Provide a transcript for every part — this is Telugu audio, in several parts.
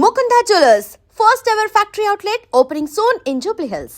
Mukunda Jewellers, first ever factory outlet opening soon in Jubilee Hills.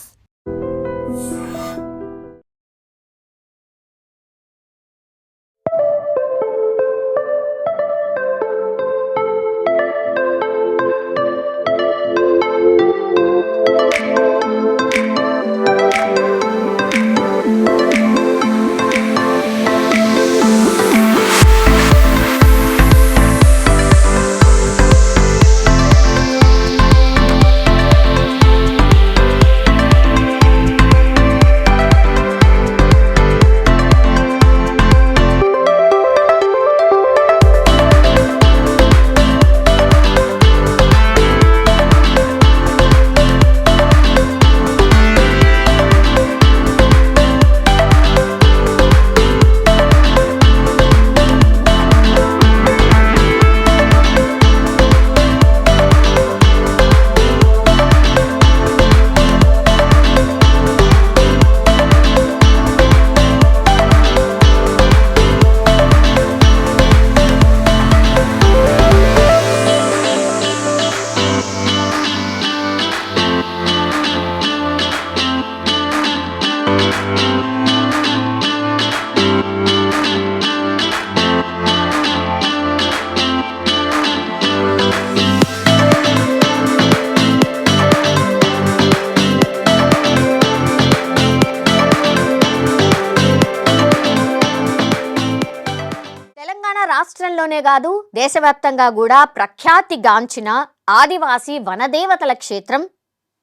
రాష్ట్రంలోనే కాదు దేశవ్యాప్తంగా కూడా ప్రఖ్యాతిగాంచిన ఆదివాసీ వనదేవతల క్షేత్రం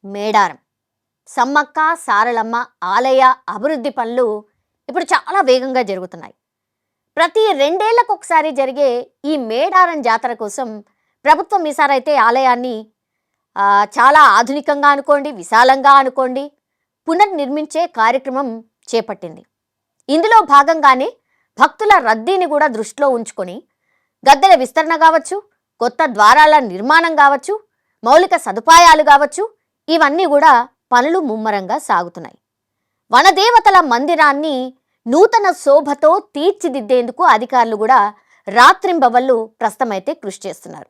మేడారం. సమ్మక్క సారలమ్మ ఆలయ అభివృద్ధి పనులు ఇప్పుడు చాలా వేగంగా జరుగుతున్నాయి. ప్రతి 2 ఏళ్లకు ఒకసారి జరిగే ఈ మేడారం జాతర కోసం ప్రభుత్వం ఈసారైతే ఆలయాన్ని చాలా ఆధునికంగా అనుకోండి, విశాలంగా అనుకోండి, పునర్నిర్మించే కార్యక్రమం చేపట్టింది. ఇందులో భాగంగానే భక్తుల రద్దీని కూడా దృష్టిలో ఉంచుకొని గద్దెల విస్తరణ కావచ్చు, కొత్త ద్వారాల నిర్మాణం కావచ్చు, మౌలిక సదుపాయాలు కావచ్చు, ఇవన్నీ కూడా పనులు ముమ్మరంగా సాగుతున్నాయి. వనదేవతల మందిరాన్ని నూతన శోభతో తీర్చిదిద్దేందుకు అధికారులు కూడా రాత్రింబవళ్ళు ప్రస్తుతమైతే కృషి చేస్తున్నారు.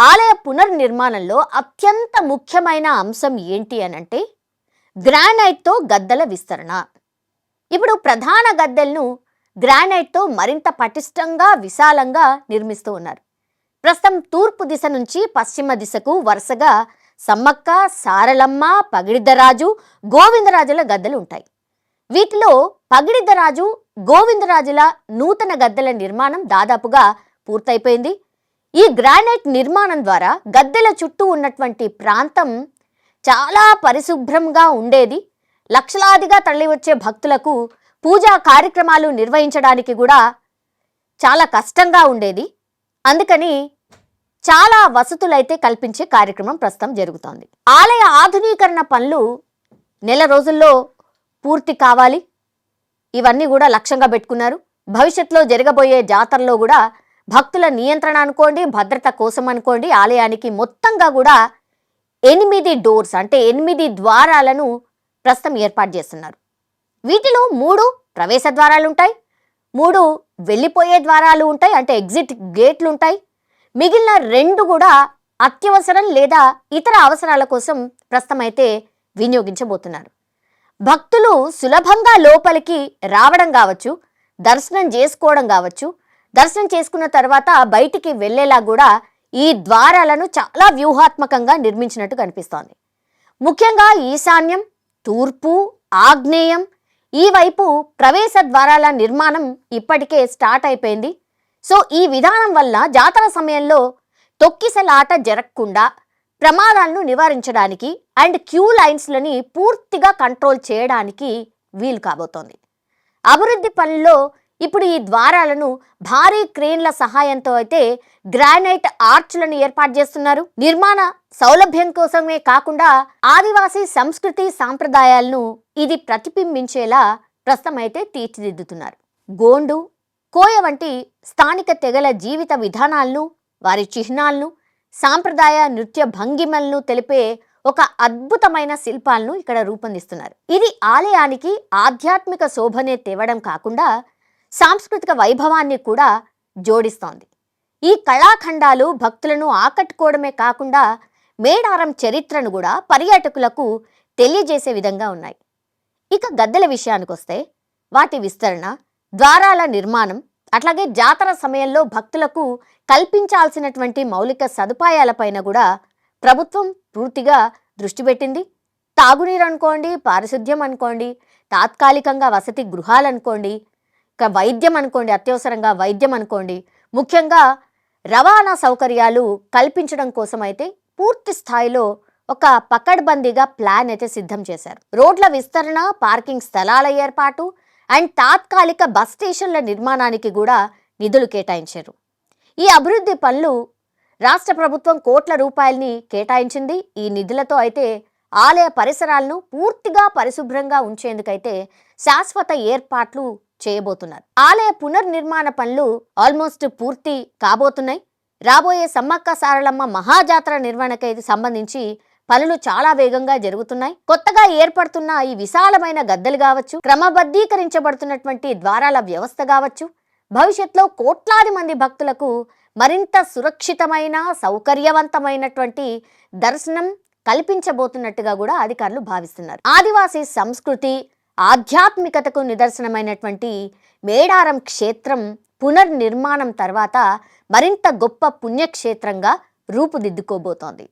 ఆలయ పునర్నిర్మాణంలో అత్యంత ముఖ్యమైన అంశం ఏంటి అనంటే గ్రానైట్తో గద్దెల విస్తరణ. ఇప్పుడు ప్రధాన గద్దెలను గ్రానైట్తో మరింత పటిష్టంగా విశాలంగా నిర్మిస్తూ ఉన్నారు. ప్రస్తుతం తూర్పు దిశ నుంచి పశ్చిమ దిశకు వరుసగా సమ్మక్క సారలమ్మ, పగిడిద్దరాజు, గోవిందరాజుల గద్దెలు ఉంటాయి. వీటిలో పగిడిద్దరాజు, గోవిందరాజుల నూతన గద్దెల నిర్మాణం దాదాపుగా పూర్తయిపోయింది. ఈ గ్రానైట్ నిర్మాణం ద్వారా గద్దెల చుట్టూ ఉన్నటువంటి ప్రాంతం చాలా పరిశుభ్రంగా ఉండేది. లక్షలాదిగా తరలివచ్చే భక్తులకు పూజా కార్యక్రమాలు నిర్వహించడానికి కూడా చాలా కష్టంగా ఉండేది. అందుకని చాలా వసతులైతే కల్పించే కార్యక్రమం ప్రస్తుతం జరుగుతోంది. ఆలయ ఆధునీకరణ పనులు నెల రోజుల్లో పూర్తి కావాలి. ఇవన్నీ కూడా లక్ష్యంగా పెట్టుకున్నారు. భవిష్యత్తులో జరగబోయే జాతరలో కూడా భక్తుల నియంత్రణ అనుకోండి, భద్రత కోసం అనుకోండి, ఆలయానికి మొత్తంగా కూడా 8 డోర్స్ అంటే 8 ద్వారాలను ప్రస్తుతం ఏర్పాటు చేస్తున్నారు. వీటిలో 3 ప్రవేశ ద్వారాలు ఉంటాయి, 3 వెళ్ళిపోయే ద్వారాలు ఉంటాయి, అంటే ఎగ్జిట్ గేట్లు ఉంటాయి. మిగిలిన 2 కూడా అత్యవసరం లేదా ఇతర అవసరాల కోసం ప్రస్తుతం అయితే వినియోగించబోతున్నారు. భక్తులు సులభంగా లోపలికి రావడం కావచ్చు, దర్శనం చేసుకోవడం కావచ్చు, దర్శనం చేసుకున్న తర్వాత బయటికి వెళ్ళేలా కూడా ఈ ద్వారాలను చాలా వ్యూహాత్మకంగా నిర్మించినట్టు కనిపిస్తోంది. ముఖ్యంగా ఈశాన్యం, తూర్పు, ఆగ్నేయం ఈ వైపు ప్రవేశ ద్వారాల నిర్మాణం ఇప్పటికే స్టార్ట్ అయిపోయింది. సో ఈ విధానం వల్ల జాతర సమయంలో తొక్కిసలాట జరగకుండా ప్రమాదాలను నివారించడానికి అండ్ క్యూ లైన్స్లని పూర్తిగా కంట్రోల్ చేయడానికి వీలు కాబోతోంది. అభివృద్ధి పనుల్లో ఇప్పుడు ఈ ద్వారాలను భారీ క్రేన్ల సహాయంతో అయితే గ్రానైట్ ఆర్చ్లను ఏర్పాటు చేస్తున్నారు. నిర్మాణ సౌలభ్యం కోసమే కాకుండా ఆదివాసీ సంస్కృతి సాంప్రదాయాలను ఇది ప్రతిబింబించేలా ప్రస్తుతం అయితే తీర్చిదిద్దుతున్నారు. గోండు, కోయ వంటి స్థానిక తెగల జీవిత విధానాలను, వారి చిహ్నాలను, సాంప్రదాయ నృత్య భంగిమలను తెలిపే ఒక అద్భుతమైన శిల్పాలను ఇక్కడ రూపొందిస్తున్నారు. ఇది ఆలయానికి ఆధ్యాత్మిక శోభనే తేవడం కాకుండా సాంస్కృతిక వైభవాన్ని కూడా జోడిస్తోంది. ఈ కళాఖండాలు భక్తులను ఆకట్టుకోవడమే కాకుండా మేడారం చరిత్రను కూడా పర్యాటకులకు తెలియజేసే విధంగా ఉన్నాయి. ఇక గద్దెల విషయానికొస్తే వాటి విస్తరణ, ద్వారాల నిర్మాణం, అట్లాగే జాతర సమయంలో భక్తులకు కల్పించాల్సినటువంటి మౌలిక సదుపాయాలపైన కూడా ప్రభుత్వం పూర్తిగా దృష్టి పెట్టింది. తాగునీరు అనుకోండి, పారిశుద్ధ్యం అనుకోండి, తాత్కాలికంగా వసతి గృహాలు అనుకోండి, ఇక వైద్యం అనుకోండి, అత్యవసరంగా వైద్యం అనుకోండి, ముఖ్యంగా రవాణా సౌకర్యాలు కల్పించడం కోసం అయితే పూర్తి స్థాయిలో ఒక పకడ్బందీగా ప్లాన్ అయితే సిద్ధం చేశారు. రోడ్ల విస్తరణ, పార్కింగ్ స్థలాల ఏర్పాటు అండ్ తాత్కాలిక బస్ స్టేషన్ల నిర్మాణానికి కూడా నిధులు కేటాయించారు. ఈ అభివృద్ధి పనులు రాష్ట్ర ప్రభుత్వం కోట్ల రూపాయలని కేటాయించింది. ఈ నిధులతో అయితే ఆలయ పరిసరాలను పూర్తిగా పరిశుభ్రంగా ఉంచేందుకైతే శాశ్వత ఏర్పాట్లు చేయబోతున్నారు. ఆలయ పునర్నిర్మాణ పనులు ఆల్మోస్ట్ పూర్తి కాబోతున్నాయి. రాబోయే సమ్మక్క సారలమ్మ మహాజాతర నిర్వహణకై సంబంధించి పనులు చాలా వేగంగా జరుగుతున్నాయి. కొత్తగా ఏర్పడుతున్న ఈ విశాలమైన గద్దెలు కావచ్చు, క్రమబద్ధీకరించబడుతున్నటువంటి ద్వారాల వ్యవస్థ కావచ్చు, భవిష్యత్తులో కోట్లాది మంది భక్తులకు మరింత సురక్షితమైన, సౌకర్యవంతమైనటువంటి దర్శనం కల్పించబోతున్నట్టుగా కూడా అధికారులు భావిస్తున్నారు. ఆదివాసీ సంస్కృతి, ఆధ్యాత్మికతకు నిదర్శనమైనటువంటి మేడారం క్షేత్రం పునర్నిర్మాణం తర్వాత మరింత గొప్ప పుణ్యక్షేత్రంగా రూపుదిద్దుకోబోతోంది.